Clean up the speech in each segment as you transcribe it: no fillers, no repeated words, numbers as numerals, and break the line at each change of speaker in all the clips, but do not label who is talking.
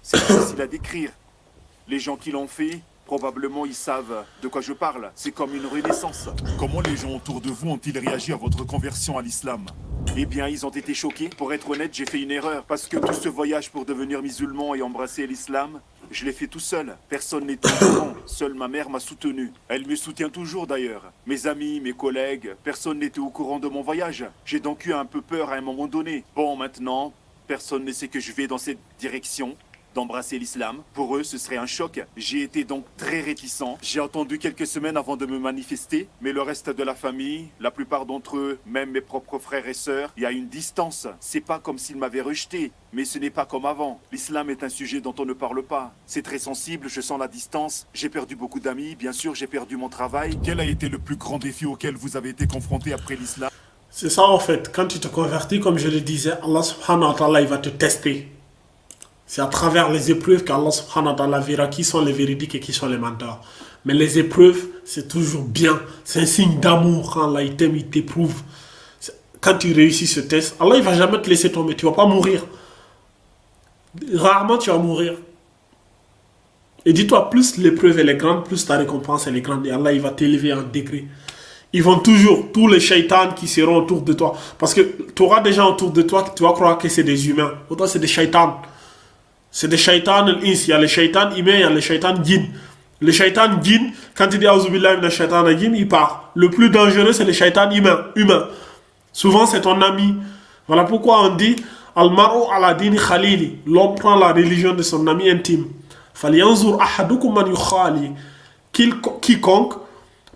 C'est difficile à décrire. Les gens qui l'ont fait, probablement ils savent de quoi je parle. C'est comme une renaissance.
Comment les gens autour de vous ont-ils réagi à votre conversion à l'islam?
Eh bien, ils ont été choqués. Pour être honnête, j'ai fait une erreur. Parce que tout ce voyage pour devenir musulman et embrasser l'islam, je l'ai fait tout seul. Personne n'était au courant. Seule ma mère m'a soutenu. Elle me soutient toujours d'ailleurs. Mes amis, mes collègues, personne n'était au courant de mon voyage. J'ai donc eu un peu peur à un moment donné. Bon, maintenant, personne ne sait que je vais dans cette direction, d'embrasser l'islam. Pour eux, ce serait un choc. J'ai été donc très réticent. J'ai attendu quelques semaines avant de me manifester, mais le reste de la famille, la plupart d'entre eux, même mes propres frères et sœurs, il y a une distance. C'est pas comme s'ils m'avaient rejeté, mais ce n'est pas comme avant. L'islam est un sujet dont on ne parle pas. C'est très sensible, je sens la distance. J'ai perdu beaucoup d'amis, bien sûr, j'ai perdu mon travail.
Quel a été le plus grand défi auquel vous avez été confronté après l'islam?
C'est ça en fait, quand tu te convertis, comme je le disais, Allah subhanahu wa ta'ala, il va te tester. C'est à travers les épreuves qu'Allah subhanahu wa ta'ala verra qui sont les véridiques et qui sont les menteurs. Mais les épreuves, c'est toujours bien. C'est un signe d'amour quand Allah il t'aime, il t'éprouve. Quand tu réussis ce test, Allah il va jamais te laisser tomber. Tu vas pas mourir. Rarement tu vas mourir. Et dis-toi, plus l'épreuve elle est grande, plus ta récompense elle est grande. Et Allah il va t'élever en degré. Ils vont toujours, tous les shaitans qui seront autour de toi. Parce que tu auras des gens autour de toi que tu vas croire que c'est des humains. Pourtant c'est des shaitans. C'est des shaitans al-ins. Il y a les shaitans humains, il y a les shaitans djinns. Les shaitans djinns, quand il dit Aouzubillah mina shaitan al-jinn, il part. Le plus dangereux, c'est les shaitans humains. Souvent, c'est ton ami. Voilà pourquoi on dit Al-mar'u ala dini khalili. L'homme prend la religion de son ami intime. Falyanzur ahadukum man yukhali. Quiconque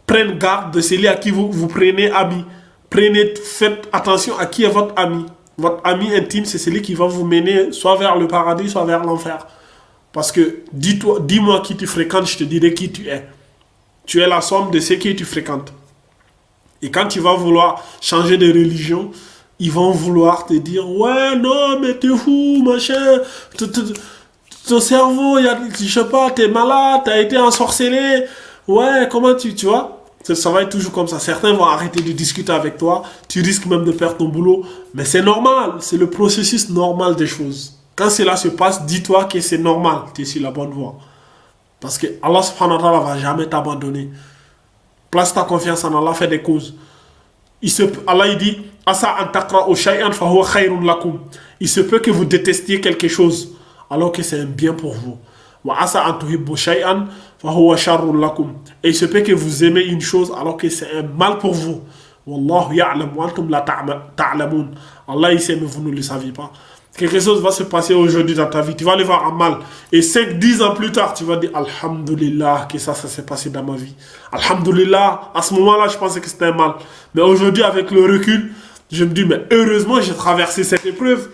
prenne garde de celui à qui vous prenez ami. Faites attention à qui est votre ami. Votre ami intime, c'est celui qui va vous mener soit vers le paradis, soit vers l'enfer. Parce que dis-moi qui tu fréquentes, je te dirai qui tu es. Tu es la somme de ceux qui tu fréquentes. Et quand tu vas vouloir changer de religion, ils vont vouloir te dire ouais, non, mais t'es fou, machin. Ton cerveau, je sais pas, t'es malade, t'as été ensorcelé. Ouais, comment tu vois? Ça va être toujours comme ça. Certains vont arrêter de discuter avec toi. Tu risques même de perdre ton boulot. Mais c'est normal. C'est le processus normal des choses. Quand cela se passe, dis-toi que c'est normal. Tu es sur la bonne voie. Parce que Allah subhanahu wa ta'ala ne va jamais t'abandonner. Place ta confiance en Allah, fais des causes. Allah il dit Asa an taqra'u shay'an fa huwa khayrun lakum. Il se peut que vous détestiez quelque chose alors que c'est un bien pour vous. Wa asa an tuhibbu shay'an fa huwa sharrun lakum. Et il se peut que vous aimez une chose alors que c'est un mal pour vous. Wallahu ya'lam wa antum la ta'lamun. Allah il sait mais vous ne le savez pas. Quelque chose va se passer aujourd'hui dans ta vie, tu vas aller voir un mal. Et 5-10 ans plus tard, tu vas dire Alhamdulillah que ça s'est passé dans ma vie. Alhamdulillah, à ce moment-là, je pensais que c'était un mal. Mais aujourd'hui, avec le recul, je me dis, mais heureusement, j'ai traversé cette épreuve.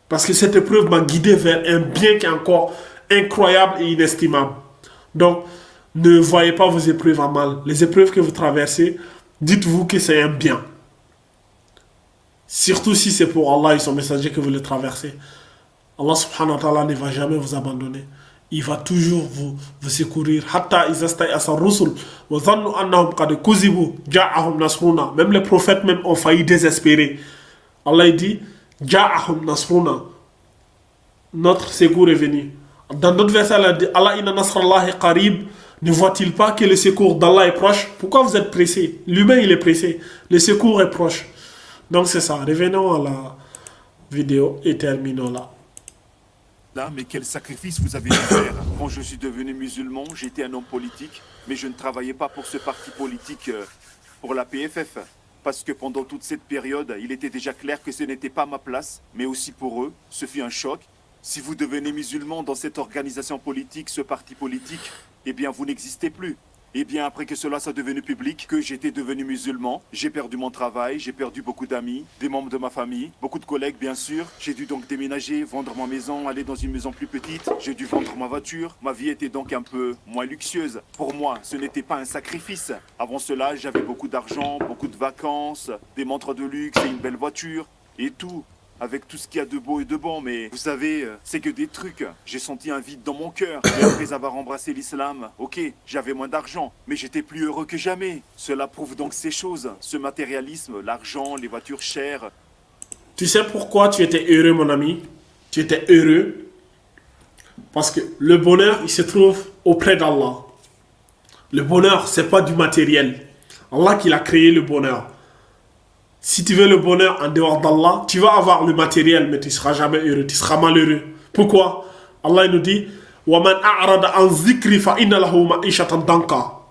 Parce que cette épreuve m'a guidé vers un bien qui est encore incroyable et inestimable. Donc, ne voyez pas vos épreuves en mal. Les épreuves que vous traversez, dites-vous que c'est un bien. Surtout si c'est pour Allah et son messager que vous le traversez. Allah subhanahu wa ta'ala ne va jamais vous abandonner. Il va toujours vous secourir. Hatta izastay asar rusul wa dhannu annahum qad kuzibu ja'ahum nasruna. Même les prophètes même ont failli désespérer. Allah dit ja'ahum nasruna. Notre secours est venu. Dans d'autres versets, Allah inna nasrallahi qarib. Ne voit-il pas que le secours d'Allah est proche? Pourquoi vous êtes pressé? L'humain il est pressé. Le secours est proche. Donc c'est ça, revenons à la vidéo et terminons là.
Là, mais quel sacrifice vous avez dû faire?
Quand je suis devenu musulman, j'étais un homme politique, mais je ne travaillais pas pour ce parti politique, pour la PFF. Parce que pendant toute cette période, il était déjà clair que ce n'était pas ma place, mais aussi pour eux, ce fut un choc. Si vous devenez musulman dans cette organisation politique, ce parti politique, eh bien vous n'existez plus. Et bien après que cela soit devenu public, que j'étais devenu musulman, j'ai perdu mon travail, j'ai perdu beaucoup d'amis, des membres de ma famille, beaucoup de collègues bien sûr. J'ai dû donc déménager, vendre ma maison, aller dans une maison plus petite. J'ai dû vendre ma voiture. Ma vie était donc un peu moins luxueuse. Pour moi, ce n'était pas un sacrifice. Avant cela, j'avais beaucoup d'argent, beaucoup de vacances, des montres de luxe et une belle voiture et tout. Avec tout ce qu'il y a de beau et de bon, mais vous savez, c'est que des trucs. J'ai senti un vide dans mon cœur. Et après avoir embrassé l'islam, ok, j'avais moins d'argent, mais j'étais plus heureux que jamais. Cela prouve donc ces choses, ce matérialisme, l'argent, les voitures chères.
Tu sais pourquoi tu étais heureux, mon ami? Tu étais heureux Parce que le bonheur, il se trouve auprès d'Allah. Le bonheur, c'est pas du matériel. Allah qui a créé le bonheur. Si tu veux le bonheur en dehors d'Allah, tu vas avoir le matériel, mais tu ne seras jamais heureux, tu seras malheureux. Pourquoi? Allah nous dit وَمَنْ أَعْرَضَ عَنْ ذِكْرِ فَإِنَّ لَهُ مَعِيشَةً ضَنْكًا.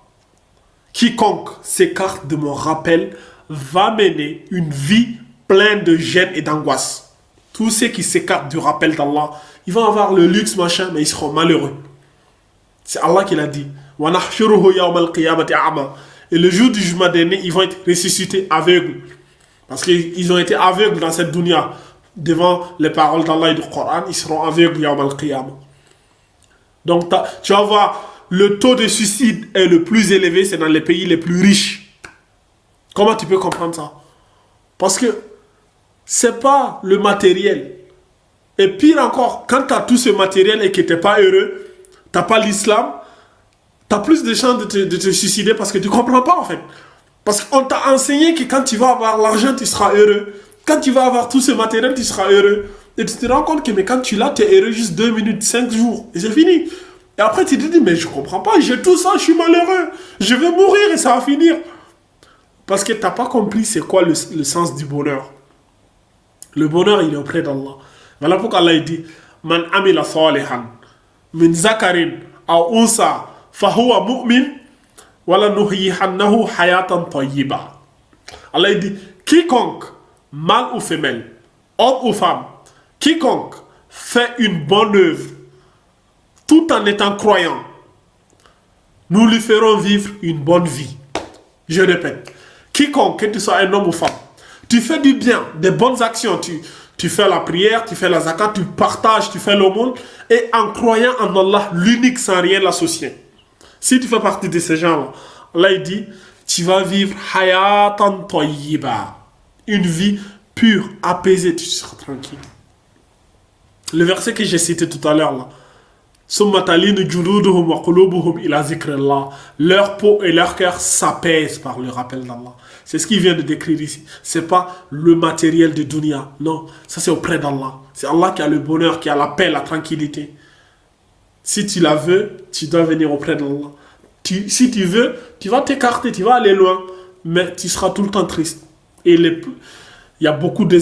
Quiconque s'écarte de mon rappel va mener une vie pleine de gêne et d'angoisse. Tous ceux qui s'écartent du rappel d'Allah, ils vont avoir le luxe, machin, mais ils seront malheureux. C'est Allah qui l'a dit. وَنَحْشُرُهُ يَوْمَ الْقِيَامَةِ أَعْمَى. Et le jour du jugement dernier, ils vont être ressuscités aveugles. Parce qu'ils ont été aveugles dans cette dunya. Devant les paroles d'Allah et du Coran, ils seront aveugles yawm al-qiyamah. Donc tu vas voir, le taux de suicide est le plus élevé, c'est dans les pays les plus riches. Comment tu peux comprendre ça? Parce que c'est pas le matériel. Et pire encore, quand tu as tout ce matériel et que tu n'es pas heureux, tu n'as pas l'islam, tu as plus de chances de te suicider parce que tu ne comprends pas en fait. Parce qu'on t'a enseigné que quand tu vas avoir l'argent, tu seras heureux. Quand tu vas avoir tout ce matériel, tu seras heureux. Et tu te rends compte que mais quand tu l'as, tu es heureux juste 2 minutes, 5 jours. Et c'est fini. Et après, tu te dis, mais je comprends pas, j'ai tout ça, je suis malheureux. Je vais mourir et ça va finir. Parce que tu n'as pas compris c'est quoi le sens du bonheur. Le bonheur, il est auprès d'Allah. Voilà pourquoi Allah dit, Man amila salihan, min zakarin, aw unsa, fahuwa mu'min, wala nuhyihannahu hayatan tayyiba. Allah dit, quiconque, mâle ou femelle, homme ou femme, quiconque fait une bonne œuvre, tout en étant croyant, nous lui ferons vivre une bonne vie. Je répète, quiconque, que tu sois un homme ou femme, tu fais du bien, des bonnes actions, tu fais la prière, tu fais la zakat, tu partages, tu fais l'aumône, et en croyant en Allah, l'unique sans rien l'associer. Si tu fais partie de ces gens-là, Allah il dit, tu vas vivre hayatan tayyiba, une vie pure, apaisée, tu seras tranquille. Le verset que j'ai cité tout à l'heure là, leur peau et leur cœur s'apaisent par le rappel d'Allah. C'est ce qu'il vient de décrire ici. C'est pas le matériel de dunya. Non, ça c'est auprès d'Allah. C'est Allah qui a le bonheur, qui a la paix, la tranquillité. Si tu la veux, tu dois venir auprès d'Allah. Si tu veux, tu vas t'écarter, tu vas aller loin, mais tu seras tout le temps triste. Et il y a beaucoup des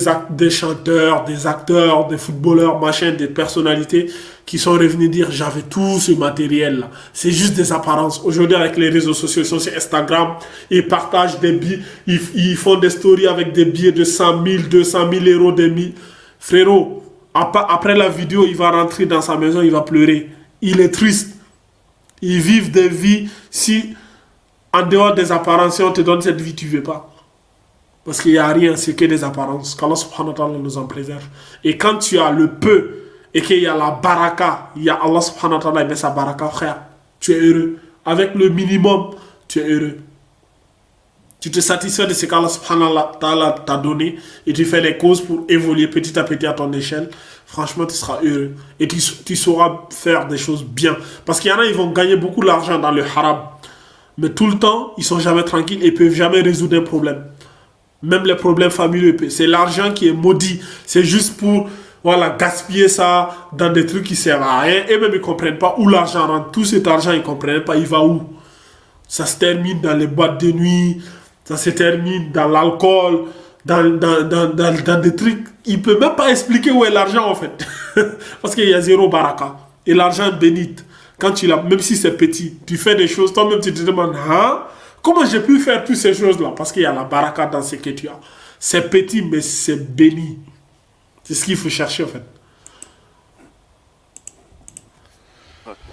chanteurs, des acteurs, des footballeurs, machin, des personnalités qui sont revenus dire j'avais tout ce matériel là. C'est juste des apparences. Aujourd'hui avec les réseaux sociaux, ils sont sur Instagram, ils partagent des billets, ils font des stories avec des billets de 100 000, 200 000 euros, des mille. Frérot, après la vidéo, il va rentrer dans sa maison, il va pleurer. Il est triste. Ils vivent des vies, si en dehors des apparences, si on te donne cette vie, tu ne veux pas. Parce qu'il n'y a rien, c'est que des apparences. Qu'Allah subhanahu wa ta'ala nous en préserve. Et quand tu as le peu, et qu'il y a la baraka, il y a Allah subhanahu wa ta'ala, il met sa baraka, frère, tu es heureux. Avec le minimum, tu es heureux. Tu te satisfais de ce qu'Allah subhanahu wa ta'ala t'a donné, et tu fais les causes pour évoluer petit à petit à ton échelle. Franchement, tu seras heureux. Et tu sauras faire des choses bien. Parce qu'il y en a, ils vont gagner beaucoup d'argent dans le haram. Mais tout le temps, ils ne sont jamais tranquilles et ne peuvent jamais résoudre un problème. Même les problèmes familiaux, c'est l'argent qui est maudit. C'est juste pour gaspiller ça dans des trucs qui ne servent à rien. Et même ils ne comprennent pas où l'argent rentre. Tout cet argent, ils ne comprennent pas. Il va où? Ça se termine dans les boîtes de nuit. Ça se termine dans l'alcool. Dans des trucs. Il ne peut même pas expliquer où est l'argent en fait. Parce qu'il y a zéro baraka. Et l'argent bénit. Quand tu l'as, même si c'est petit, tu fais des choses, toi-même tu te demandes, comment j'ai pu faire toutes ces choses-là? Parce qu'il y a la baraka dans ce que tu as. C'est petit, mais c'est béni. C'est ce qu'il faut chercher, en fait.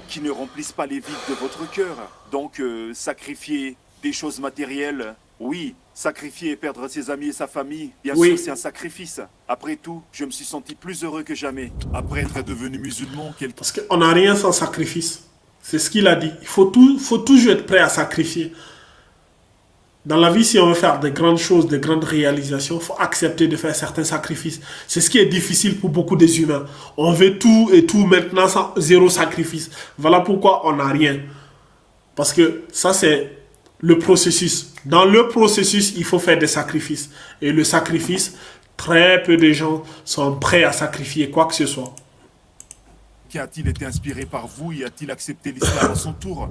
Qui ne remplissent pas les vides de votre cœur. Donc, sacrifier des choses matérielles, oui. Sacrifier et perdre ses amis et sa famille, bien sûr, c'est un sacrifice. Après tout, je me suis senti plus heureux que jamais.
Après être devenu musulman,
parce qu'on n'a rien sans sacrifice. C'est ce qu'il a dit. Il faut toujours être prêt à sacrifier. Dans la vie, si on veut faire de grandes choses, de grandes réalisations, il faut accepter de faire certains sacrifices. C'est ce qui est difficile pour beaucoup des humains. On veut tout et tout maintenant sans zéro sacrifice. Voilà pourquoi on n'a rien. Parce que ça, c'est le processus. Dans le processus, il faut faire des sacrifices. Et le sacrifice, très peu de gens sont prêts à sacrifier quoi que ce soit.
A-t-il été inspiré par vous et a-t-il accepté l'islam à son tour?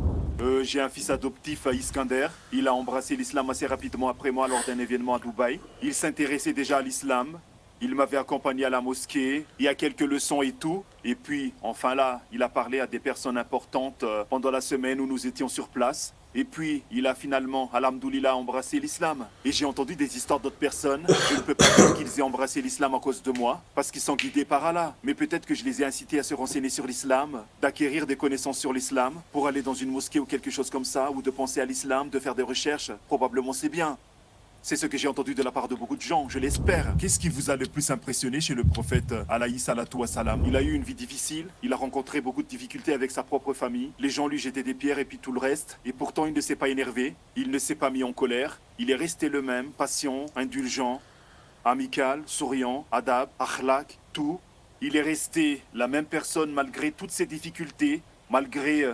J'ai un fils adoptif à Iskander. Il a embrassé l'islam assez rapidement après moi lors d'un événement à Dubaï. Il s'intéressait déjà à l'islam. Il m'avait accompagné à la mosquée. Il y a quelques leçons et tout. Et puis, enfin là, il a parlé à des personnes importantes pendant la semaine où nous étions sur place. Et puis, il a finalement, alhamdoulilah, embrassé l'islam. Et j'ai entendu des histoires d'autres personnes. Je ne peux pas dire qu'ils aient embrassé l'islam à cause de moi, parce qu'ils sont guidés par Allah. Mais peut-être que je les ai incités à se renseigner sur l'islam, d'acquérir des connaissances sur l'islam, pour aller dans une mosquée ou quelque chose comme ça, ou de penser à l'islam, de faire des recherches. Probablement c'est bien. C'est ce que j'ai entendu de la part de beaucoup de gens, je l'espère.
Qu'est-ce qui vous a le plus impressionné chez le prophète alayhi salatu wassalam?
Il a eu une vie difficile, il a rencontré beaucoup de difficultés avec sa propre famille. Les gens lui jetaient des pierres et puis tout le reste. Et pourtant, il ne s'est pas énervé, il ne s'est pas mis en colère. Il est resté le même, patient, indulgent, amical, souriant, adab, akhlaq, tout. Il est resté la même personne malgré toutes ses difficultés, malgré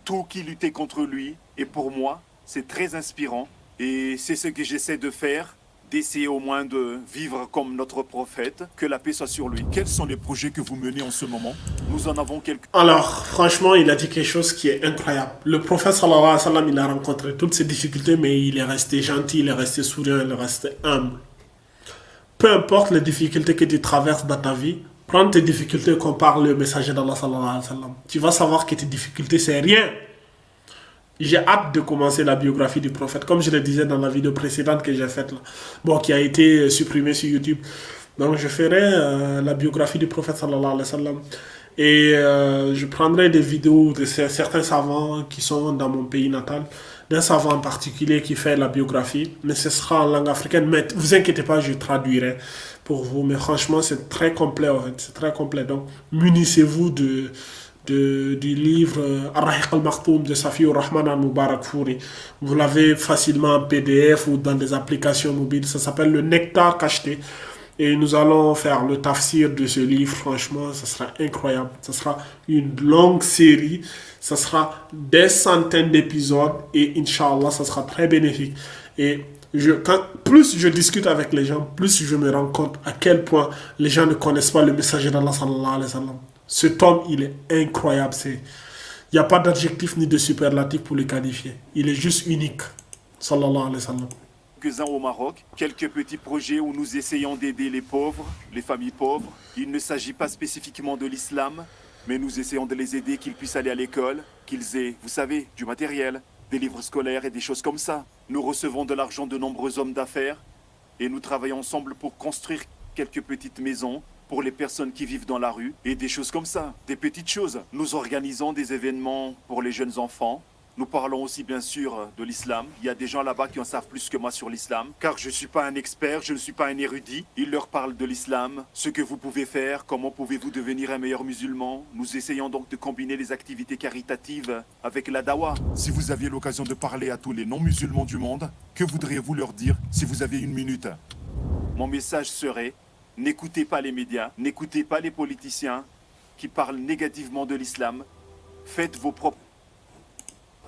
tout qui luttait contre lui. Et pour moi, c'est très inspirant. Et c'est ce que j'essaie de faire, d'essayer au moins de vivre comme notre prophète, que la paix soit sur lui.
Quels sont les projets que vous menez en ce moment?
Nous en avons quelques...
Alors, franchement, il a dit quelque chose qui est incroyable. Le prophète sallallahu alayhi wa sallam, il a rencontré toutes ces difficultés, mais il est resté gentil, il est resté souriant, il est resté humble. Peu importe les difficultés que tu traverses dans ta vie, prends tes difficultés et compare le messager d'Allah sallallahu alayhi wa sallam. Tu vas savoir que tes difficultés, c'est rien. J'ai hâte de commencer la biographie du prophète, comme je le disais dans la vidéo précédente que j'ai faite, là. Bon, qui a été supprimée sur YouTube. Donc, je ferai la biographie du prophète, sallallahu alayhi wa sallam. Et je prendrai des vidéos de certains savants qui sont dans mon pays natal, d'un savant en particulier qui fait la biographie, mais ce sera en langue africaine. Mais vous inquiétez pas, je traduirai pour vous. Mais franchement, c'est très complet, en fait. C'est très complet. Donc, munissez-vous du livre Ar-Rahiq al-Maktoum de Safiur Rahman al-Mubarak Fouri. Vous l'avez facilement en PDF ou dans des applications mobiles. Ça s'appelle le Nectar cacheté. Et nous allons faire le tafsir de ce livre. Franchement, ça sera incroyable. Ça sera une longue série. Ça sera des centaines d'épisodes. Et Inch'Allah, ça sera très bénéfique. Et plus je discute avec les gens, plus je me rends compte à quel point les gens ne connaissent pas le messager d'Allah sallallahu alayhi wa sallam. Cet homme, il est incroyable. Il n'y a pas d'adjectif ni de superlatif pour le qualifier. Il est juste unique. Sallallahu alayhi wa sallam.
Quelques-uns au Maroc, quelques petits projets où nous essayons d'aider les pauvres, les familles pauvres. Il ne s'agit pas spécifiquement de l'islam, mais nous essayons de les aider, qu'ils puissent aller à l'école, qu'ils aient, vous savez, du matériel, des livres scolaires et des choses comme ça. Nous recevons de l'argent de nombreux hommes d'affaires et nous travaillons ensemble pour construire quelques petites maisons pour les personnes qui vivent dans la rue et des choses comme ça, des petites choses. Nous organisons des événements pour les jeunes enfants. Nous parlons aussi bien sûr de l'islam. Il y a des gens là-bas qui en savent plus que moi sur l'islam, car je ne suis pas un expert, je ne suis pas un érudit. Ils leur parlent de l'islam, ce que vous pouvez faire, comment pouvez-vous devenir un meilleur musulman. Nous essayons donc de combiner les activités caritatives avec la dawa.
Si vous aviez l'occasion de parler à tous les non-musulmans du monde, que voudriez-vous leur dire si vous aviez une minute?
Mon message serait: n'écoutez pas les médias, n'écoutez pas les politiciens qui parlent négativement de l'islam. Faites vos propres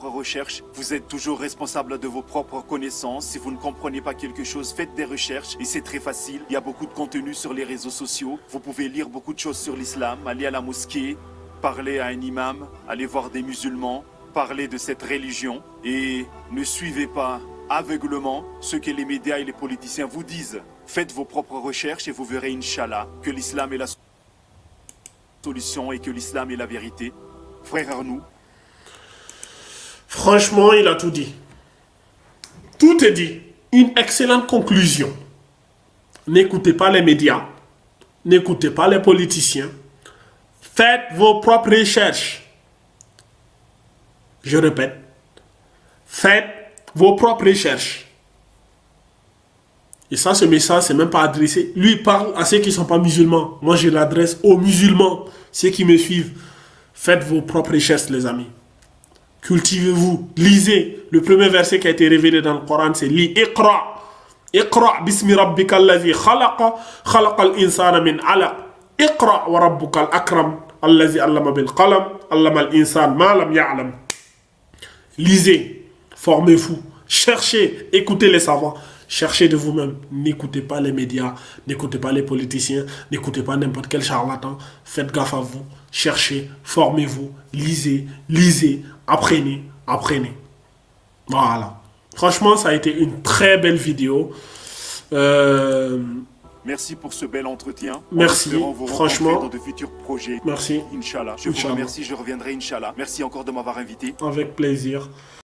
recherches. Vous êtes toujours responsable de vos propres connaissances. Si vous ne comprenez pas quelque chose, faites des recherches et c'est très facile. Il y a beaucoup de contenu sur les réseaux sociaux. Vous pouvez lire beaucoup de choses sur l'islam, aller à la mosquée, parler à un imam, aller voir des musulmans, parler de cette religion et ne suivez pas aveuglement ce que les médias et les politiciens vous disent. Faites vos propres recherches et vous verrez, Inch'Allah, que l'islam est la solution et que l'islam est la vérité. Frère Arnoux.
Franchement, il a tout dit. Tout est dit. Une excellente conclusion. N'écoutez pas les médias. N'écoutez pas les politiciens. Faites vos propres recherches. Je répète. Faites vos propres recherches. Et ça, ce message, c'est même pas adressé. Lui, il parle à ceux qui ne sont pas musulmans. Moi, je l'adresse aux musulmans, ceux qui me suivent. Faites vos propres recherches, les amis. Cultivez-vous. Lisez. Le premier verset qui a été révélé dans le Coran, c'est « Li iqra ». Iqra bismi rabbika allazi khalaqa, khalaqa al-insana min alaq. Iqra wa rabbuka al-akram, allazi allama bil qalam, allama al-insan ma lam ya'lam. Lisez. Formez-vous. Cherchez. Écoutez les savants. Cherchez de vous-même. N'écoutez pas les médias, n'écoutez pas les politiciens, n'écoutez pas n'importe quel charlatan. Faites gaffe à vous. Cherchez, formez-vous, lisez, apprenez. Voilà. Franchement, ça a été une très belle vidéo.
Merci pour ce bel entretien.
Merci,
En espérant vous
franchement.
rencontrer dans de futurs projets.
Merci.
Inch'Allah. Je vous
Inch'Allah.
remercie, je reviendrai, Inch'Allah. Merci encore de m'avoir invité.
Avec plaisir.